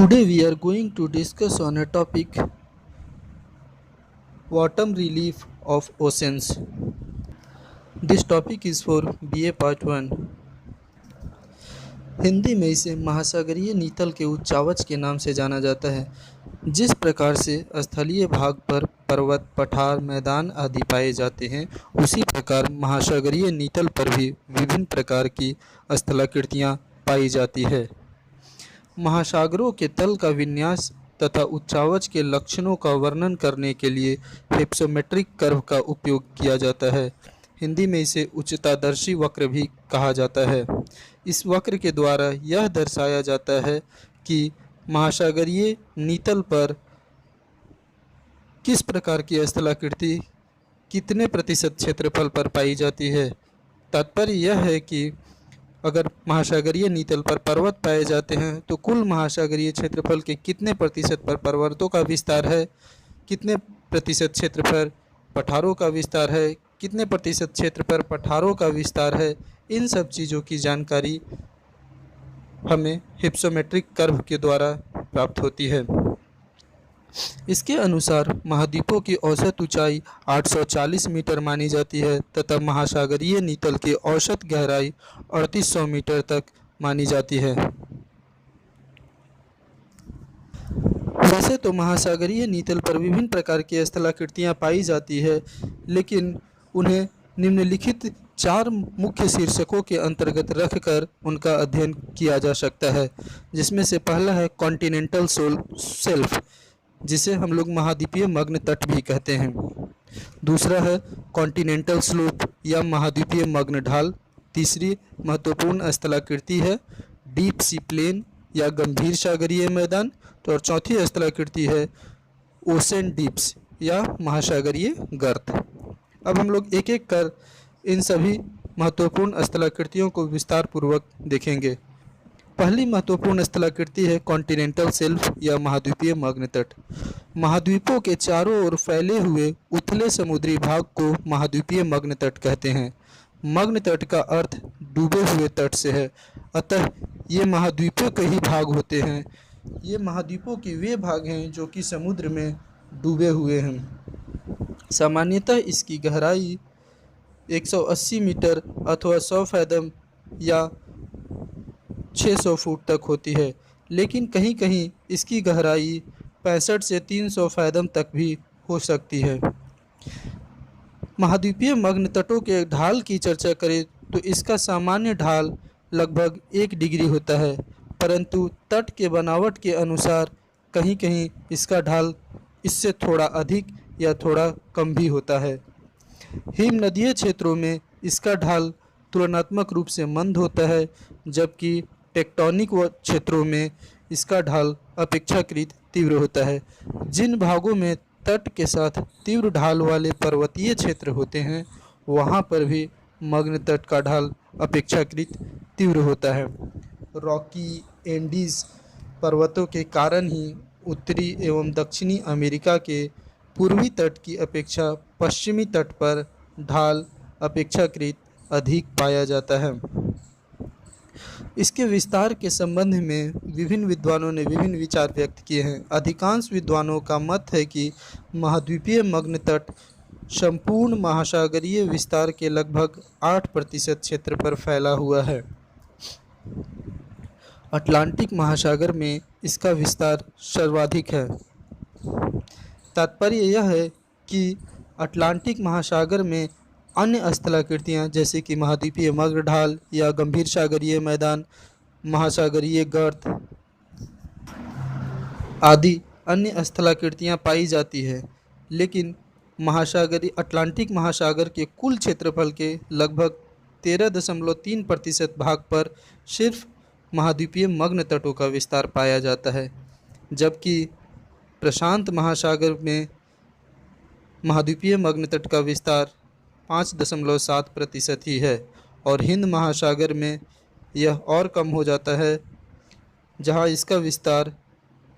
Today we are going to discuss on a topic bottom relief of oceans. This topic is for BA Part 1. Hindi में इसे महासागरीय नीतल के उच्चावच के नाम से जाना जाता है। जिस प्रकार से स्थलीय भाग पर पर्वत, पठार, मैदान आदि पाए जाते हैं, उसी प्रकार महासागरीय नीतल पर भी विभिन्न प्रकार की स्थलाकृतियाँ पाई जाती है। महासागरों के तल का विन्यास तथा उच्चावच के लक्षणों का वर्णन करने के लिए हिप्सोमेट्रिक कर्व का उपयोग किया जाता है। हिंदी में इसे उच्चतादर्शी वक्र भी कहा जाता है। इस वक्र के द्वारा यह दर्शाया जाता है कि महासागरीय नीतल पर किस प्रकार की स्थलाकृति कितने प्रतिशत क्षेत्रफल पर पाई जाती है। तात्पर्य यह है कि अगर महासागरीय नीतल पर पर्वत पाए जाते हैं तो कुल महासागरीय क्षेत्रफल के कितने प्रतिशत पर पर्वतों का विस्तार है, कितने प्रतिशत क्षेत्र पर पठारों का विस्तार है, कितने प्रतिशत क्षेत्र पर पठारों का विस्तार है, इन सब चीज़ों की जानकारी हमें हिप्सोमेट्रिक कर्व के द्वारा प्राप्त होती है। इसके अनुसार महाद्वीपों की औसत ऊंचाई 840 मीटर मानी जाती है तथा महासागरीय नीतल की औसत गहराई 3800 मीटर तक मानी जाती है। वैसे तो महासागरीय नीतल पर विभिन्न प्रकार की स्थलाकृतियाँ पाई जाती है, लेकिन उन्हें निम्नलिखित 4 मुख्य शीर्षकों के अंतर्गत रखकर उनका अध्ययन किया जा सकता है, जिसमें से पहला है कॉन्टिनेंटल शेल्फ, जिसे हम लोग महाद्वीपीय मग्न तट भी कहते हैं। दूसरा है कॉन्टिनेंटल स्लोप या महाद्वीपीय मग्न ढाल। तीसरी महत्वपूर्ण स्थलाकृति है डीप सी प्लेन या गंभीर सागरीय मैदान। तो और चौथी स्थलाकृति है ओशन डीप्स या महासागरीय गर्त। अब हम लोग एक एक कर इन सभी महत्वपूर्ण स्थलाकृतियों को विस्तार पूर्वक देखेंगे। पहली महत्वपूर्ण स्थलाकृति है कॉन्टिनेंटल शेल्फ या महाद्वीपीय मग्न तट। महाद्वीपों के चारों ओर फैले हुए उथले समुद्री भाग को महाद्वीपीय मग्न तट कहते हैं। मग्न तट का अर्थ डूबे हुए तट से है, अतः ये महाद्वीपों के ही भाग होते हैं। ये महाद्वीपों के वे भाग हैं जो कि समुद्र में डूबे हुए हैं। सामान्यतः इसकी गहराई 180 मीटर अथवा 100 फैदम या 600 फुट तक होती है, लेकिन कहीं कहीं इसकी गहराई 65 से 300 फैदम तक भी हो सकती है। महाद्वीपीय मग्न तटों के ढाल की चर्चा करें तो इसका सामान्य ढाल लगभग 1 डिग्री होता है, परंतु तट के बनावट के अनुसार कहीं कहीं इसका ढाल इससे थोड़ा अधिक या थोड़ा कम भी होता है। हिम नदीय क्षेत्रों में इसका ढाल तुलनात्मक रूप से मंद होता है, जबकि टेक्टोनिक क्षेत्रों में इसका ढाल अपेक्षाकृत तीव्र होता है। जिन भागों में तट के साथ तीव्र ढाल वाले पर्वतीय क्षेत्र होते हैं, वहाँ पर भी मग्न तट का ढाल अपेक्षाकृत तीव्र होता है। रॉकी एंडीज पर्वतों के कारण ही उत्तरी एवं दक्षिणी अमेरिका के पूर्वी तट की अपेक्षा पश्चिमी तट पर ढाल अपेक्षाकृत अधिक पाया जाता है। इसके विस्तार के संबंध में विभिन्न विद्वानों ने विभिन्न विचार व्यक्त किए हैं। अधिकांश विद्वानों का मत है कि महाद्वीपीय मग्न तट संपूर्ण महासागरीय विस्तार के लगभग 8% क्षेत्र पर फैला हुआ है। अटलांटिक महासागर में इसका विस्तार सर्वाधिक है। तात्पर्य यह है कि अटलांटिक महासागर में अन्य स्थलाकृतियाँ जैसे कि महाद्वीपीय मग्न ढाल या गंभीर सागरीय मैदान, महासागरीय गर्त आदि अन्य स्थलाकृतियाँ पाई जाती है, लेकिन अटलांटिक महासागर के कुल क्षेत्रफल के लगभग 13.3% भाग पर सिर्फ महाद्वीपीय मग्न तटों का विस्तार पाया जाता है, जबकि प्रशांत महासागर में महाद्वीपीय मग्न तट का विस्तार 5.7% ही है और हिंद महासागर में यह और कम हो जाता है, जहां इसका विस्तार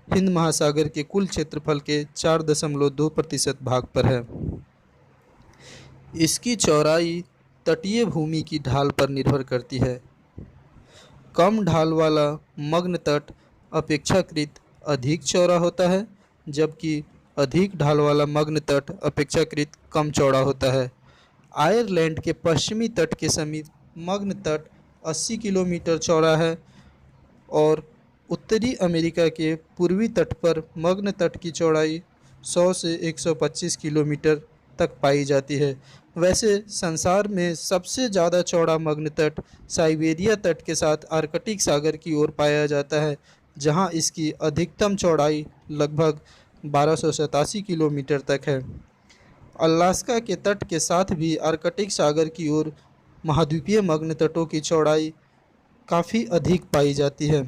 हिंद महासागर के कुल क्षेत्रफल के 4.2% भाग पर है। इसकी चौड़ाई तटीय भूमि की ढाल पर निर्भर करती है। कम ढाल वाला मग्न तट अपेक्षाकृत अधिक चौड़ा होता है, जबकि अधिक ढाल वाला मग्न तट अपेक्षाकृत कम चौड़ा होता है। आयरलैंड के पश्चिमी तट के समीप मग्न तट 80 किलोमीटर चौड़ा है और उत्तरी अमेरिका के पूर्वी तट पर मग्न तट की चौड़ाई 100 से 125 किलोमीटर तक पाई जाती है। वैसे संसार में सबसे ज़्यादा चौड़ा मग्न तट साइबेरिया तट के साथ आर्कटिक सागर की ओर पाया जाता है, जहां इसकी अधिकतम चौड़ाई लगभग 1287 किलोमीटर तक है। अलास्का के तट के साथ भी आर्कटिक सागर की ओर महाद्वीपीय मग्न तटों की चौड़ाई काफ़ी अधिक पाई जाती है।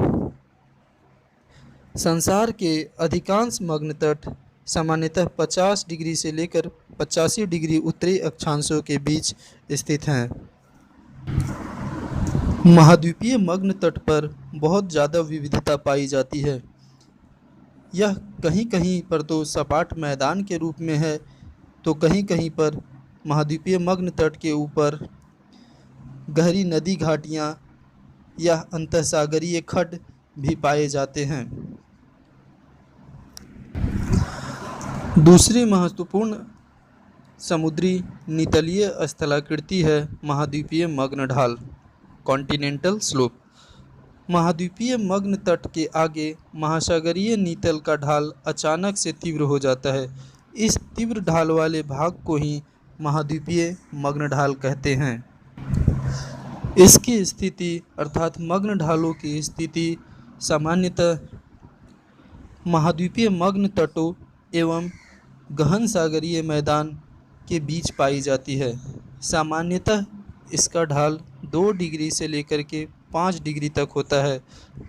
संसार के अधिकांश मग्न तट सामान्यतः 50 डिग्री से लेकर 85 डिग्री उत्तरी अक्षांशों के बीच स्थित हैं। महाद्वीपीय मग्न तट पर बहुत ज़्यादा विविधता पाई जाती है। यह कहीं कहीं पर तो सपाट मैदान के रूप में है, तो कहीं कहीं पर महाद्वीपीय मग्न तट के ऊपर गहरी नदी घाटियाँ या अंतःसागरीय खड्ड भी पाए जाते हैं। दूसरी महत्वपूर्ण समुद्री नितलीय स्थलाकृति है महाद्वीपीय मग्न ढाल, कॉन्टिनेंटल स्लोप। महाद्वीपीय मग्न तट के आगे महासागरीय नीतल का ढाल अचानक से तीव्र हो जाता है। इस तीव्र ढाल वाले भाग को ही महाद्वीपीय मग्न ढाल कहते हैं। इसकी स्थिति अर्थात मग्न ढालों की स्थिति सामान्यतः महाद्वीपीय मग्न तटों एवं गहन सागरीय मैदान के बीच पाई जाती है। सामान्यतः इसका ढाल 2 डिग्री से लेकर के 5 डिग्री तक होता है,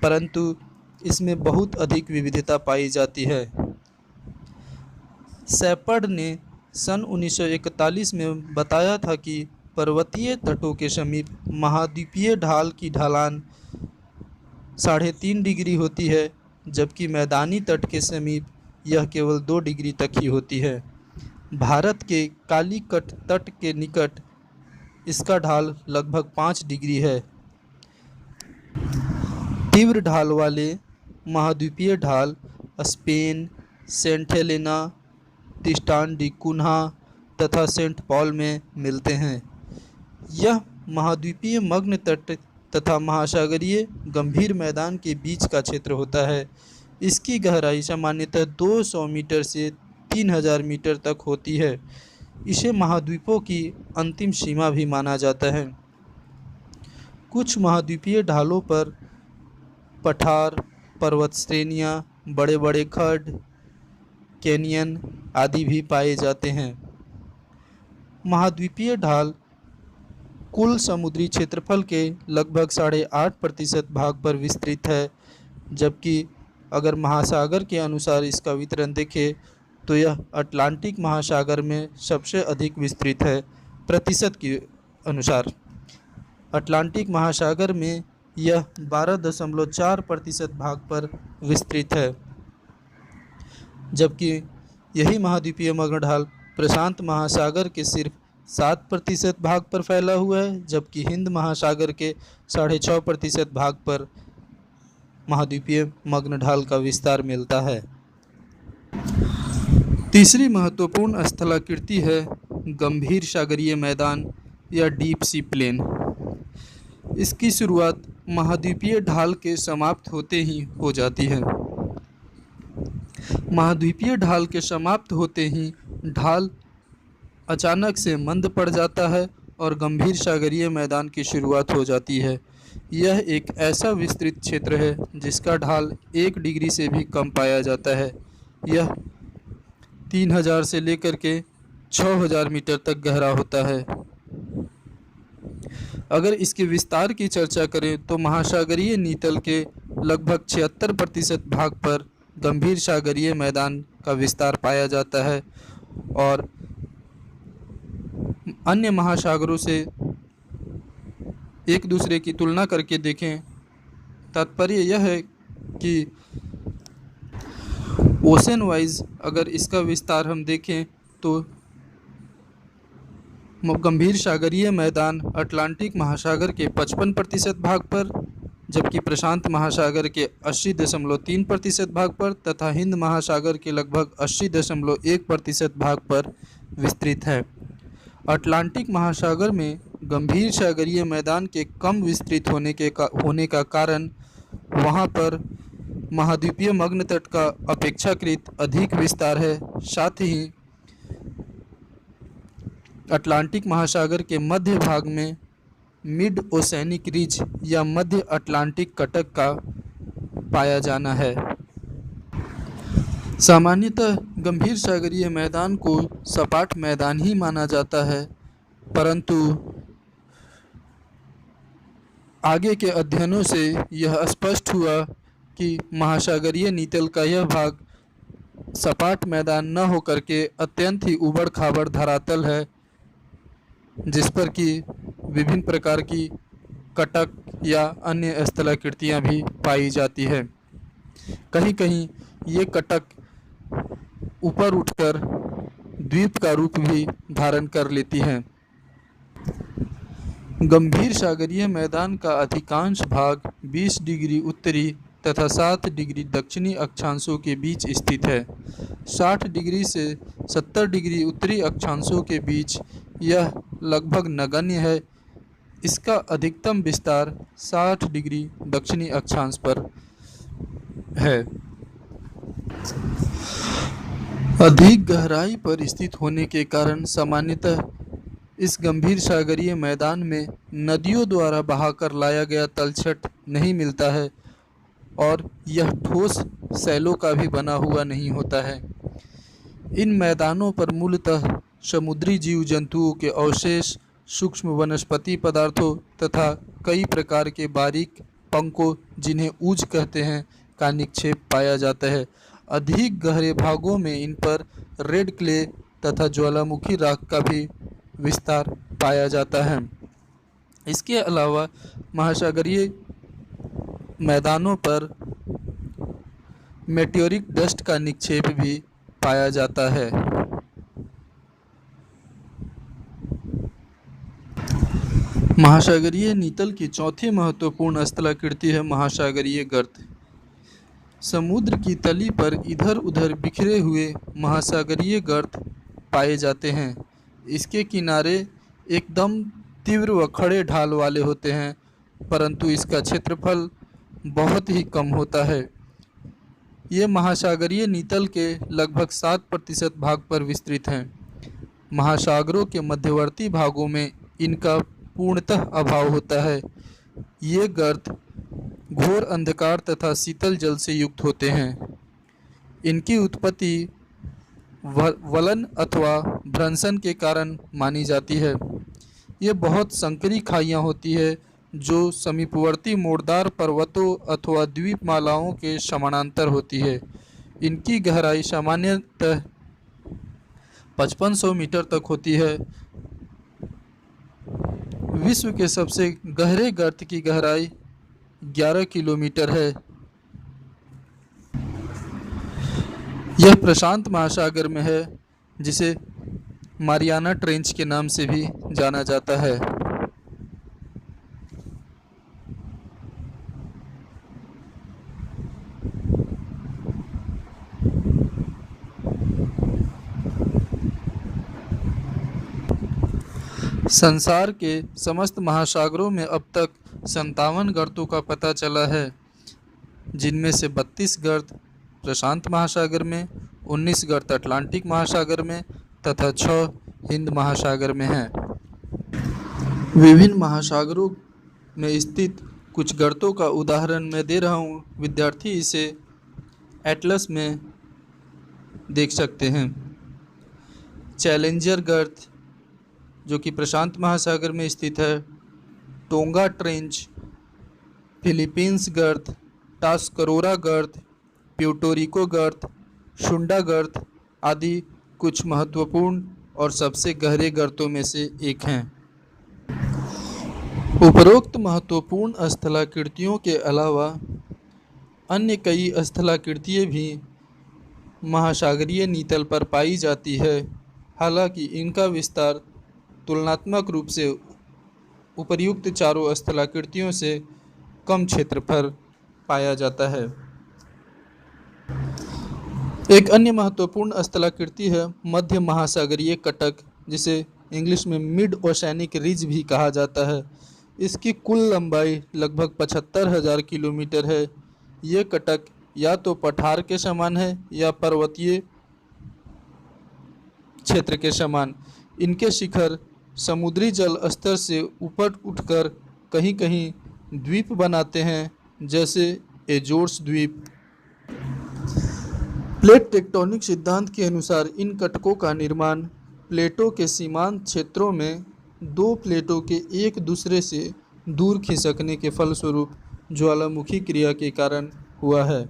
परंतु इसमें बहुत अधिक विविधता पाई जाती है। शेपर्ड ने सन 1941 में बताया था कि पर्वतीय तटों के समीप महाद्वीपीय ढाल की ढलान 3.5 डिग्री होती है, जबकि मैदानी तट के समीप यह केवल 2 डिग्री तक ही होती है। भारत के कालीकट तट के निकट इसका ढाल लगभग 5 डिग्री है। तीव्र ढाल वाले महाद्वीपीय ढाल Spain, Saint Helena, Tristan da Cunha तथा सेंट पॉल में मिलते हैं। यह महाद्वीपीय मग्न तट तथा महासागरीय गंभीर मैदान के बीच का क्षेत्र होता है। इसकी गहराई सामान्यतः 200 मीटर से 3000 मीटर तक होती है। इसे महाद्वीपों की अंतिम सीमा भी माना जाता है। कुछ महाद्वीपीय ढालों पर पठार, पर्वत श्रेणियाँ, बड़े बड़े खड्ड, कैनियन आदि भी पाए जाते हैं। महाद्वीपीय ढाल कुल समुद्री क्षेत्रफल के लगभग 8.5% भाग पर विस्तृत है, जबकि अगर महासागर के अनुसार इसका वितरण देखें तो यह अटलांटिक महासागर में सबसे अधिक विस्तृत है। प्रतिशत के अनुसार अटलांटिक महासागर में यह 12.4% भाग पर विस्तृत है, जबकि यही महाद्वीपीय मग्न ढाल प्रशांत महासागर के सिर्फ 7% भाग पर फैला हुआ है, जबकि हिंद महासागर के 6.5% भाग पर महाद्वीपीय मग्न ढाल का विस्तार मिलता है। तीसरी महत्वपूर्ण स्थलाकृति है गंभीर सागरीय मैदान या डीप सी प्लेन। इसकी शुरुआत महाद्वीपीय ढाल के समाप्त होते ही हो जाती है। महाद्वीपीय ढाल के समाप्त होते ही ढाल अचानक से मंद पड़ जाता है और गंभीर सागरीय मैदान की शुरुआत हो जाती है। यह एक ऐसा विस्तृत क्षेत्र है जिसका ढाल 1 डिग्री से भी कम पाया जाता है। यह 3000 से लेकर के 6000 मीटर तक गहरा होता है। अगर इसके विस्तार की चर्चा करें तो महासागरीय नीतल के लगभग 76% भाग पर गंभीर सागरीय मैदान का विस्तार पाया जाता है और अन्य महासागरों से एक दूसरे की तुलना करके देखें, तात्पर्य यह है कि ओशन वाइज अगर इसका विस्तार हम देखें तो गंभीर सागरीय मैदान अटलांटिक महासागर के 55% भाग पर, जबकि प्रशांत महासागर के 80.3% भाग पर तथा हिंद महासागर के लगभग 80.1% भाग पर विस्तृत है। अटलांटिक महासागर में गंभीर सागरीय मैदान के कम विस्तृत होने का कारण वहाँ पर महाद्वीपीय मग्न तट का अपेक्षाकृत अधिक विस्तार है। साथ ही अटलांटिक महासागर के मध्य भाग में मिड ओसेनिक रिज या मध्य अटलांटिक कटक का पाया जाना है। सामान्यतः गंभीर सागरीय मैदान को सपाट मैदान ही माना जाता है, परंतु आगे के अध्ययनों से यह स्पष्ट हुआ कि महासागरीय नीतल का यह भाग सपाट मैदान न होकर के अत्यंत ही उबड़ खाबड़ धरातल है, जिस पर कि विभिन्न प्रकार की कटक या अन्य स्थलाकृतियाँ भी पाई जाती है। कहीं कहीं ये कटक ऊपर उठकर द्वीप का रूप भी धारण कर लेती हैं। गंभीर सागरीय मैदान का अधिकांश भाग 20 डिग्री उत्तरी तथा 7 डिग्री दक्षिणी अक्षांशों के बीच स्थित है। 60 डिग्री से 70 डिग्री उत्तरी अक्षांशों के बीच यह लगभग नगण्य है। इसका अधिकतम विस्तार 60 डिग्री दक्षिणी अक्षांश पर है। अधिक गहराई पर स्थित होने के कारण सामान्यतः इस गंभीर सागरीय मैदान में नदियों द्वारा बहाकर लाया गया तलछट नहीं मिलता है और यह ठोस सैलों का भी बना हुआ नहीं होता है। इन मैदानों पर मूलतः समुद्री जीव जंतुओं के अवशेष, सूक्ष्म वनस्पति पदार्थों तथा कई प्रकार के बारीक पंखों, जिन्हें ऊज कहते हैं, का निक्षेप पाया जाता है। अधिक गहरे भागों में इन पर रेड क्ले तथा ज्वालामुखी राख का भी विस्तार पाया जाता है। इसके अलावा महासागरीय मैदानों पर मेटियोरिक डस्ट का निक्षेप भी पाया जाता है। महासागरीय नीतल की चौथी महत्वपूर्ण स्थलाकृति है महासागरीय गर्त। समुद्र की तली पर इधर उधर बिखरे हुए महासागरीय गर्त पाए जाते हैं। इसके किनारे एकदम तीव्र व खड़े ढाल वाले होते हैं, परंतु इसका क्षेत्रफल बहुत ही कम होता है। ये महासागरीय नीतल के लगभग 7% भाग पर विस्तृत हैं। महासागरों के मध्यवर्ती भागों में इनका पूर्णतः अभाव होता है। ये गर्त घोर अंधकार तथा शीतल जल से युक्त होते हैं। इनकी उत्पत्ति वलन अथवा भ्रंशन के कारण मानी जाती है। ये बहुत संकरी खाइयाँ होती है जो समीपवर्ती मोड़दार पर्वतों अथवा द्वीपमालाओं के समानांतर होती है। इनकी गहराई सामान्यतः 5500 मीटर तक होती है। विश्व के सबसे गहरे गर्त की गहराई 11 किलोमीटर है। यह प्रशांत महासागर में है, जिसे मारियाना ट्रेंच के नाम से भी जाना जाता है। संसार के समस्त महासागरों में अब तक 57 गर्तों का पता चला है, जिनमें से 32 गर्त प्रशांत महासागर में, 19 गर्त अटलांटिक महासागर में तथा 6 हिंद महासागर में हैं। विभिन्न महासागरों में स्थित कुछ गर्तों का उदाहरण मैं दे रहा हूँ। विद्यार्थी इसे एटलस में देख सकते हैं। चैलेंजर गर्त जो कि प्रशांत महासागर में स्थित है, टोंगा ट्रेंच, फिलीपींस गर्त, टास्करोरा गर्त, प्यूर्टो गर्त, शुंडा गर्त आदि कुछ महत्वपूर्ण और सबसे गहरे गर्तों में से एक हैं। उपरोक्त महत्वपूर्ण स्थलाकृतियों के अलावा अन्य कई स्थलाकृतियाँ भी महासागरीय नीतल पर पाई जाती है। हालांकि इनका विस्तार तुलनात्मक रूप से उपर्युक्त चारों स्थलाकृतियों से कम क्षेत्रफल पाया जाता है। एक अन्य महत्वपूर्ण स्थलाकृति है मध्य महासागरीय कटक, जिसे इंग्लिश में मिड ओशैनिक रिज भी कहा जाता है। इसकी कुल लंबाई लगभग 75,000 किलोमीटर है। ये कटक या तो पठार के समान है या पर्वतीय क्षेत्र के समान। इनके शिखर समुद्री जल स्तर से ऊपर उठकर कहीं कहीं द्वीप बनाते हैं, जैसे एजोर्स द्वीप। प्लेट टेक्टोनिक सिद्धांत के अनुसार इन कटकों का निर्माण प्लेटों के सीमांत क्षेत्रों में दो प्लेटों के एक दूसरे से दूर खिसकने के फलस्वरूप ज्वालामुखी क्रिया के कारण हुआ है।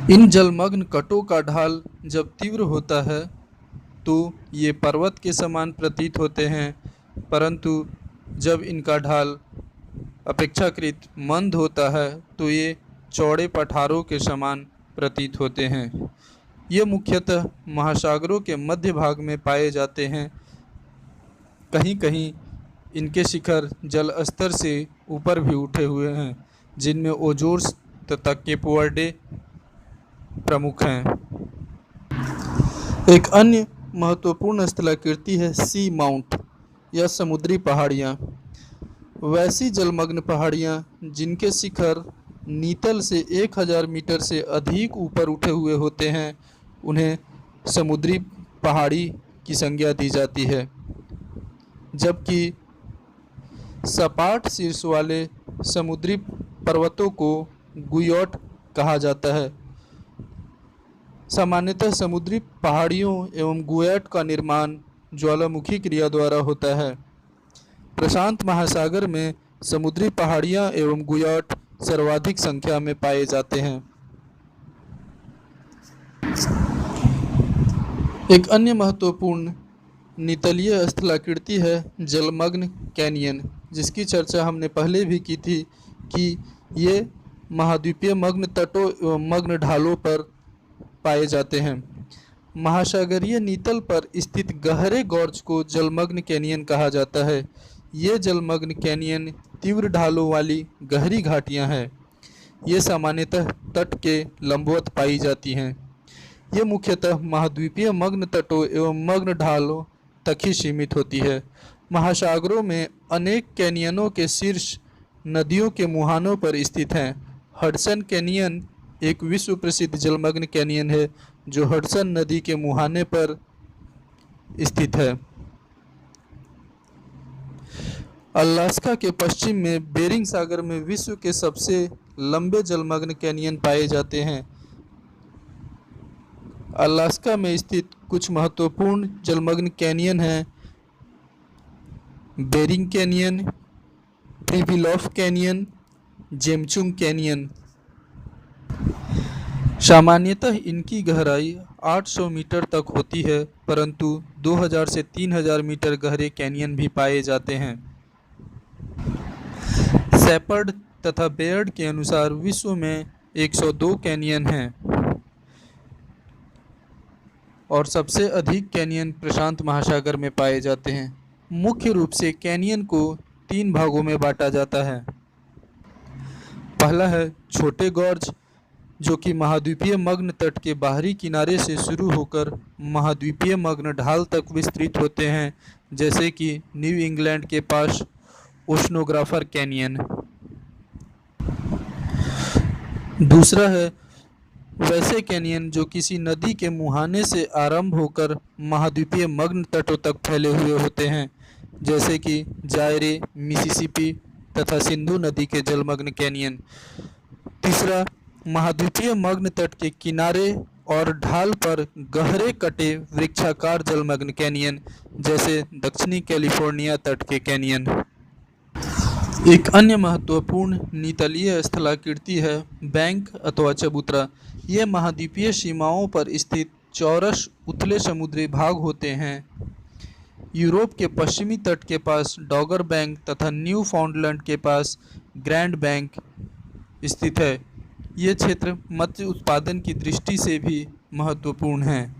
इन जलमग्न कटों का ढाल जब तीव्र होता है तो ये पर्वत के समान प्रतीत होते हैं, परंतु जब इनका ढाल अपेक्षाकृत मंद होता है तो ये चौड़े पठारों के समान प्रतीत होते हैं। ये मुख्यतः महासागरों के मध्य भाग में पाए जाते हैं। कहीं कहीं इनके शिखर जल स्तर से ऊपर भी उठे हुए हैं, जिनमें ओजोर्स तथा केप वर्डे प्रमुख हैं। एक अन्य महत्वपूर्ण स्थलाकृति है सी माउंट या समुद्री पहाड़ियाँ। वैसी जलमग्न पहाड़ियाँ जिनके शिखर नीतल से 1000 मीटर से अधिक ऊपर उठे हुए होते हैं, उन्हें समुद्री पहाड़ी की संज्ञा दी जाती है। जबकि सपाट शीर्ष वाले समुद्री पर्वतों को गुयोट कहा जाता है। सामान्यतः समुद्री पहाड़ियों एवं गुयोट का निर्माण ज्वालामुखी क्रिया द्वारा होता है। प्रशांत महासागर में समुद्री पहाड़ियाँ एवं गुयोट सर्वाधिक संख्या में पाए जाते हैं। एक अन्य महत्वपूर्ण नितलीय स्थलाकृति है जलमग्न कैनियन, जिसकी चर्चा हमने पहले भी की थी कि ये महाद्वीपीय मग्न तटों एवं मग्न ढालों पर पाए जाते हैं। महासागरीय नीतल पर स्थित गहरे गॉर्ज को जलमग्न कैनियन कहा जाता है। ये जलमग्न कैनियन तीव्र ढालों वाली गहरी घाटियां हैं। ये सामान्यतः तट के लंबवत पाई जाती हैं। ये मुख्यतः महाद्वीपीय मग्न तटों एवं मग्न ढालों तक ही सीमित होती है। महासागरों में अनेक कैनियनों के शीर्ष नदियों के मुहानों पर स्थित हैं। हडसन कैनियन एक विश्व प्रसिद्ध जलमग्न कैनियन है जो हडसन नदी के मुहाने पर स्थित है। अलास्का के पश्चिम में बेरिंग सागर में विश्व के सबसे लंबे जलमग्न कैनियन पाए जाते हैं। अलास्का में स्थित कुछ महत्वपूर्ण जलमग्न कैनियन हैं बेरिंग कैनियन, प्रिबिलोफ कैनियन, जेमचुंग कैनियन। सामान्यतः इनकी गहराई 800 मीटर तक होती है, परंतु 2000 से 3000 मीटर गहरे कैनियन भी पाए जाते हैं। शेपर्ड तथा बेयर्ड के अनुसार विश्व में 102 कैनियन हैं और सबसे अधिक कैनियन प्रशांत महासागर में पाए जाते हैं। मुख्य रूप से कैनियन को 3 भागों में बांटा जाता है। पहला है छोटे गॉर्ज, जो कि महाद्वीपीय मग्न तट के बाहरी किनारे से शुरू होकर महाद्वीपीय मग्न ढाल तक विस्तृत होते हैं, जैसे कि न्यू इंग्लैंड के पास ओशनोग्राफर कैनियन। दूसरा है वैसे कैनियन जो किसी नदी के मुहाने से आरंभ होकर महाद्वीपीय मग्न तटों तक फैले हुए होते हैं, जैसे कि जायरे, मिसिसिपी तथा सिंधु नदी के जलमग्न कैनियन। तीसरा महाद्वीपीय मग्न तट के किनारे और ढाल पर गहरे कटे वृक्षाकार जलमग्न कैनियन, जैसे दक्षिणी कैलिफोर्निया तट के कैनियन। एक अन्य महत्वपूर्ण नितलीय स्थलाकृति है बैंक अथवा चबूतरा। ये महाद्वीपीय सीमाओं पर स्थित चौरस उथले समुद्री भाग होते हैं। यूरोप के पश्चिमी तट के पास डॉगर बैंक तथा न्यू फाउंडलैंड के पास ग्रैंड बैंक स्थित है। ये क्षेत्र मत्स्य उत्पादन की दृष्टि से भी महत्वपूर्ण है।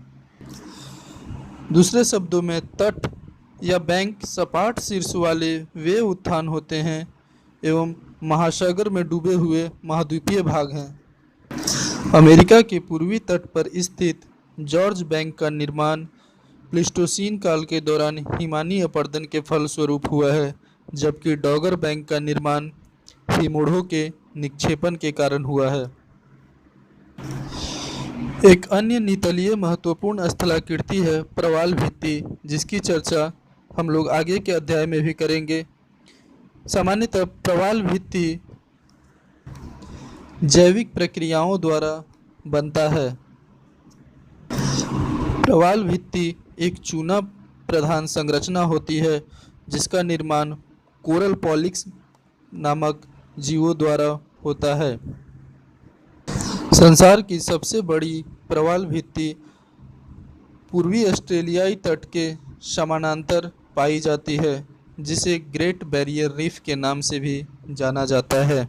दूसरे शब्दों में तट या बैंक सपाट शीर्ष वाले वे उत्थान होते हैं एवं महासागर में डूबे हुए महाद्वीपीय भाग हैं। अमेरिका के पूर्वी तट पर स्थित जॉर्ज बैंक का निर्माण प्लीस्टोसीन काल के दौरान हिमानी अपरदन के फलस्वरूप हुआ है, जबकि डॉगर बैंक का निर्माण हिमोड़ों के निक्षेपण के कारण हुआ है। एक अन्य नितलीय महत्वपूर्ण स्थलाकृति है प्रवाल भित्ति, जिसकी चर्चा हम लोग आगे के अध्याय में भी करेंगे। सामान्यतः प्रवाल भित्ति जैविक प्रक्रियाओं द्वारा बनता है। प्रवाल भित्ति एक चूना प्रधान संरचना होती है जिसका निर्माण कोरल पॉलिक्स नामक जीवों द्वारा होता है। संसार की सबसे बड़ी प्रवाल भित्ति पूर्वी ऑस्ट्रेलियाई तट के समानांतर पाई जाती है, जिसे ग्रेट बैरियर रीफ के नाम से भी जाना जाता है।